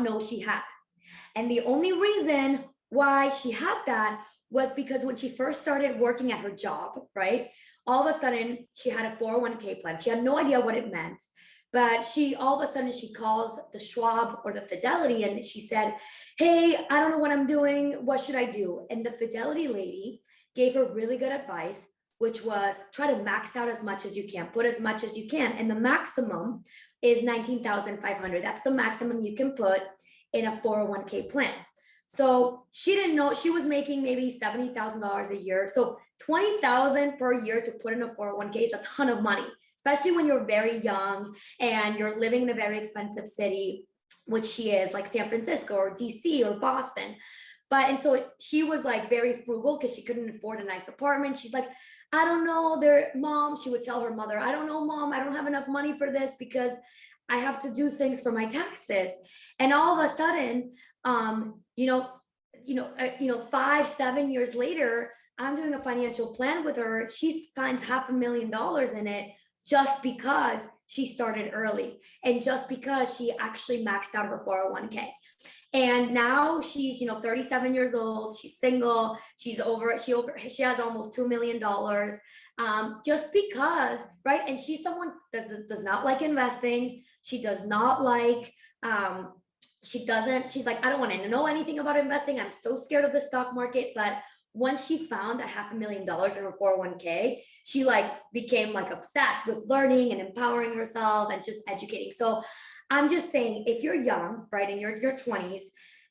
not know she had. And the only reason why she had that was because when she first started working at her job, right? All of a sudden she had a 401k plan. She had no idea what it meant. But all of a sudden she calls the Schwab or the Fidelity and she said, hey, I don't know what I'm doing. What should I do? And the Fidelity lady gave her really good advice, which was try to max out as much as you can, put as much as you can. And the maximum is 19,500. That's the maximum you can put in a 401k plan. So she didn't know, she was making maybe $70,000 a year. So 20,000 per year to put in a 401k is a ton of money, especially when you're very young and you're living in a very expensive city, which she is, like San Francisco or DC or Boston. And so she was like very frugal because she couldn't afford a nice apartment. She's like, I don't know, mom, she would tell her mother, I don't know, mom, I don't have enough money for this because I have to do things for my taxes. And all of a sudden, 5-7 years later, I'm doing a financial plan with her. She finds $500,000 in it just because she started early and just because she actually maxed out her 401k. And now she's 37 years old. She's single. She has almost $2 million. Just because, right? And she's someone that does not like investing. She does not like. She's like, I don't want to know anything about investing. I'm so scared of the stock market. But once she found that $500,000 in her 401k, she became obsessed with learning and empowering herself and just educating. So I'm just saying, if you're young, right, in your 20s,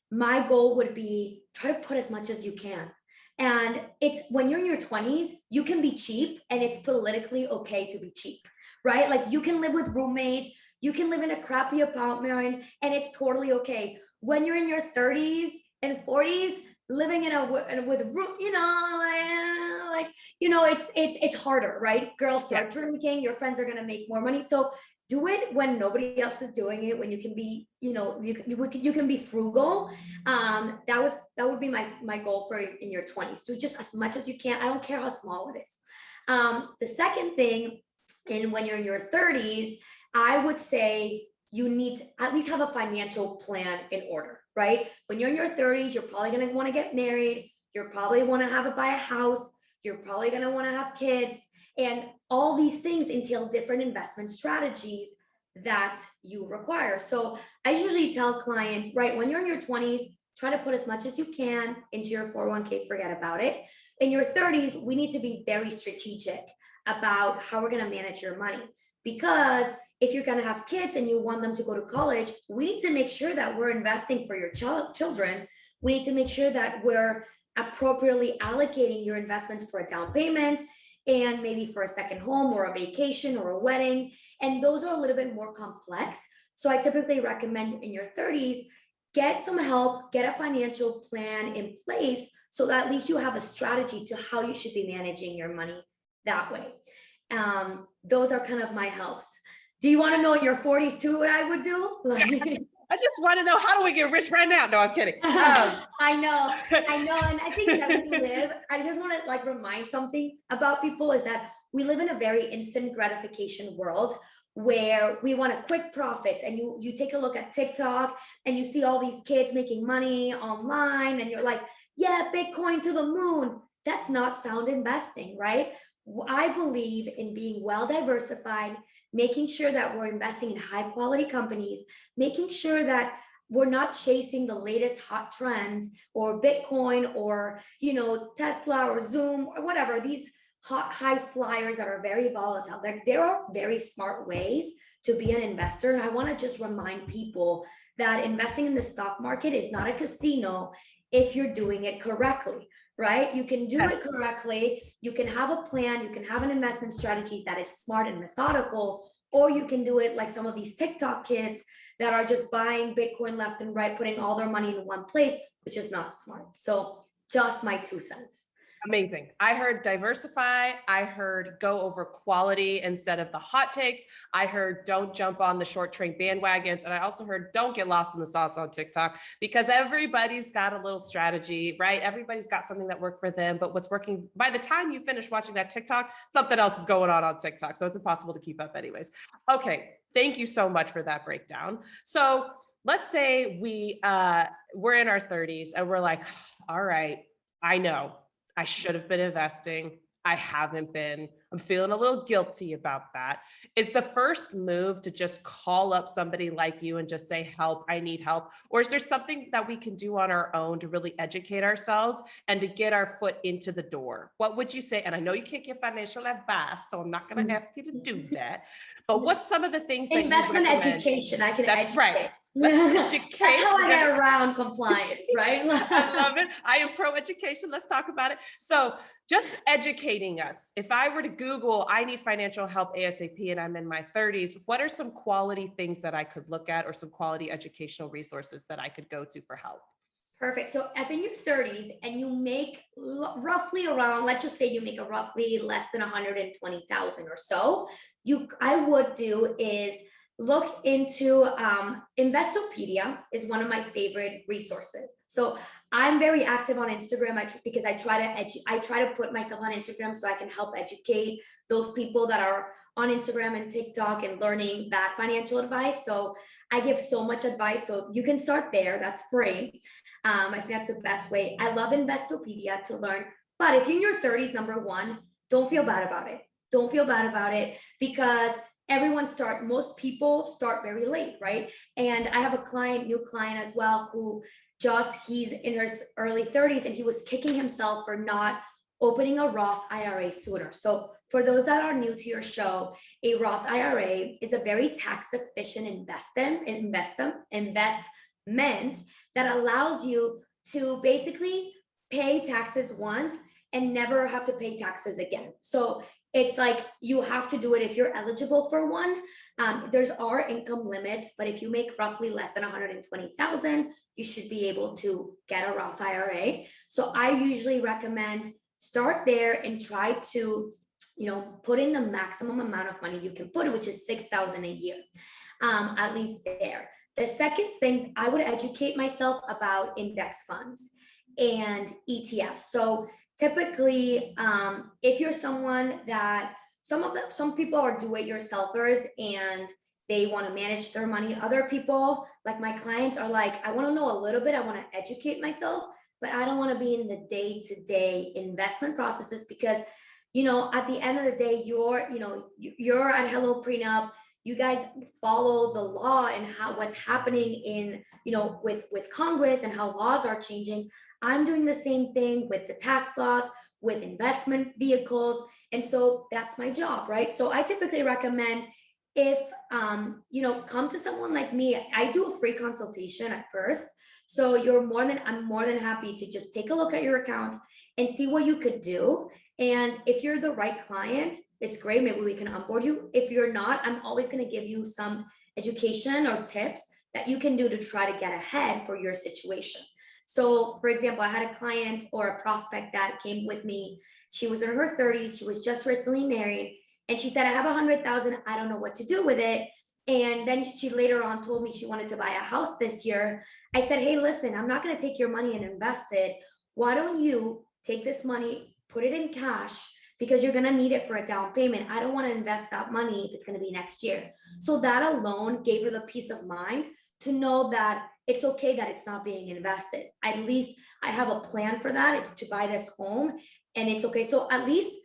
my goal would be try to put as much as you can. And it's when you're in your 20s, you can be cheap and it's politically okay to be cheap, right? Like you can live with roommates, you can live in a crappy apartment and it's totally okay. When you're in your 30s and 40s, living with room, it's harder, right? Girls start drinking, your friends are going to make more money. So do it when nobody else is doing it, when you can be, you can be frugal. That would be my goal for in your 20s. Do just as much as you can. I don't care how small it is. The second thing, and when you're in your 30s, I would say you need to at least have a financial plan in order, right? When you're in your 30s, you're probably going to want to get married. You're probably want to buy a house. You're probably going to want to have kids. And all these things entail different investment strategies that you require. So I usually tell clients, right, when you're in your 20s, try to put as much as you can into your 401k, forget about it. In your 30s, we need to be very strategic about how we're going to manage your money. Because if you're going to have kids and you want them to go to college, we need to make sure that we're investing for your children. We need to make sure that we're appropriately allocating your investments for a down payment and maybe for a second home or a vacation or a wedding. And those are a little bit more complex. So I typically recommend in your 30s, get some help, get a financial plan in place so that at least you have a strategy to how you should be managing your money that way. Those are kind of my helps. Do you want to know in your 40s too what I would do? I just want to know, how do we get rich right now? No, I'm kidding. I know. And I think that I just want to remind something about people is that we live in a very instant gratification world where we want a quick profits. And you take a look at TikTok and you see all these kids making money online and you're like, yeah, Bitcoin to the moon. That's not sound investing, right? I believe in being well diversified, making sure that we're investing in high quality companies, making sure that we're not chasing the latest hot trends or Bitcoin or, Tesla or Zoom or whatever, these high flyers that are very volatile. There are very smart ways to be an investor. And I want to just remind people that investing in the stock market is not a casino if you're doing it correctly. Right? You can do it correctly. You can have a plan. You can have an investment strategy that is smart and methodical, or you can do it like some of these TikTok kids that are just buying Bitcoin left and right, putting all their money in one place, which is not smart. So just my 2 cents. Amazing. I heard diversify. I heard go over quality instead of the hot takes. I heard don't jump on the short train bandwagons. And I also heard don't get lost in the sauce on TikTok, because everybody's got a little strategy, right? Everybody's got something that worked for them, but what's working, by the time you finish watching that TikTok, something else is going on TikTok. So it's impossible to keep up anyways. Okay. Thank you so much for that breakdown. So let's say we're in our 30s and we're like, all right, I know I should have been investing. I haven't been. I'm feeling a little guilty about that. Is the first move to just call up somebody like you and just say, help, I need help? Or is there something that we can do on our own to really educate ourselves and to get our foot into the door? What would you say? And I know you can't give financial advice, so I'm not going to ask you to do that. But what's some of the things that you Investment recommend? education. I can That's educate. right. Let's educate. That's how I get around compliance, right? I love it. I am pro education. Let's talk about it. So just educating us. If I were to Google, I need financial help ASAP and I'm in my 30s, what are some quality things that I could look at or some quality educational resources that I could go to for help? Perfect. So if in your 30s and you make roughly around, let's just say you make a roughly less than 120,000 or so, I would do is look into Investopedia is one of my favorite resources. So I'm very active on Instagram because I try to put myself on Instagram so I can help educate those people that are on Instagram and TikTok and learning that financial advice. So I give so much advice. So you can start there. That's free. I think that's the best way. I love Investopedia to learn. But if you're in your 30s, number one, don't feel bad about it. Don't feel bad about it because most people start very late, right? And I have a new client as well, who he's in his early 30s and he was kicking himself for not opening a Roth IRA sooner. So for those that are new to your show, a Roth IRA is a very tax efficient investment that allows you to basically pay taxes once and never have to pay taxes again. So it's like you have to do it if you're eligible for one. There's our income limits, but if you make roughly less than 120,000, you should be able to get a Roth IRA. So I usually recommend start there and try to, put in the maximum amount of money you can put, which is 6,000 a year, at least there. The second thing, I would educate myself about index funds and ETFs. So typically, if you're someone that some people are do-it-yourselfers and they want to manage their money. Other people, like my clients, are like, I want to know a little bit, I want to educate myself, but I don't want to be in the day-to-day investment processes because, at the end of the day, you're at HelloPrenup. You guys follow the law and what's happening in, with Congress and how laws are changing. I'm doing the same thing with the tax laws, with investment vehicles. And so that's my job, right? So I typically recommend if, come to someone like me. I do a free consultation at first. So I'm more than happy to just take a look at your account and see what you could do. And if you're the right client, it's great. Maybe we can onboard you. If you're not, I'm always going to give you some education or tips that you can do to try to get ahead for your situation. So for example, I had a client or a prospect that came with me. She was in her 30s. She was just recently married. And she said, I have 100,000. I don't know what to do with it. And then she later on told me she wanted to buy a house this year. I said, hey, listen, I'm not going to take your money and invest it. Why don't you take this money, put it in cash, because you're going to need it for a down payment. I don't want to invest that money if it's going to be next year. So that alone gave her the peace of mind to know that it's okay that it's not being invested. At least I have a plan for that. It's to buy this home and it's okay. So at least,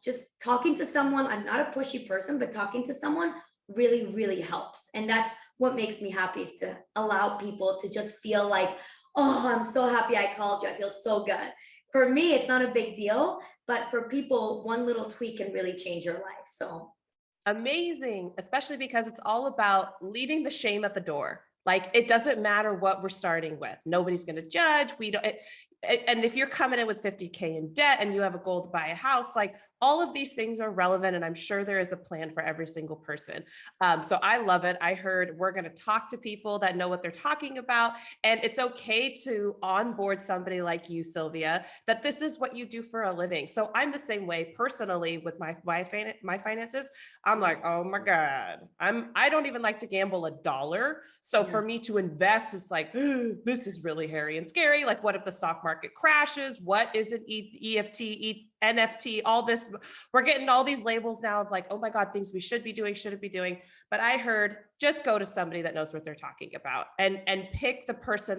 just talking to someone, I'm not a pushy person, but talking to someone really, really helps. And that's what makes me happy, is to allow people to just feel like, oh, I'm so happy I called you. I feel so good. For me, it's not a big deal, but for people, one little tweak can really change your life. So amazing, especially because it's all about leaving the shame at the door. Like, it doesn't matter what we're starting with. Nobody's going to judge. And if you're coming in with 50K in debt and you have a goal to buy a house, like, all of these things are relevant. And I'm sure there is a plan for every single person. So I love it. I heard we're going to talk to people that know what they're talking about. And it's okay to onboard somebody like you, Silvia, that this is what you do for a living. So I'm the same way personally with my finances. I'm like, oh my God, I don't even like to gamble a dollar. So for me to invest is like, this is really hairy and scary. Like, what if the stock market crashes? What is an EFT, NFT, all this, we're getting all these labels now of like, oh my God, things we should be doing, shouldn't be doing. But I heard just go to somebody that knows what they're talking about and pick the person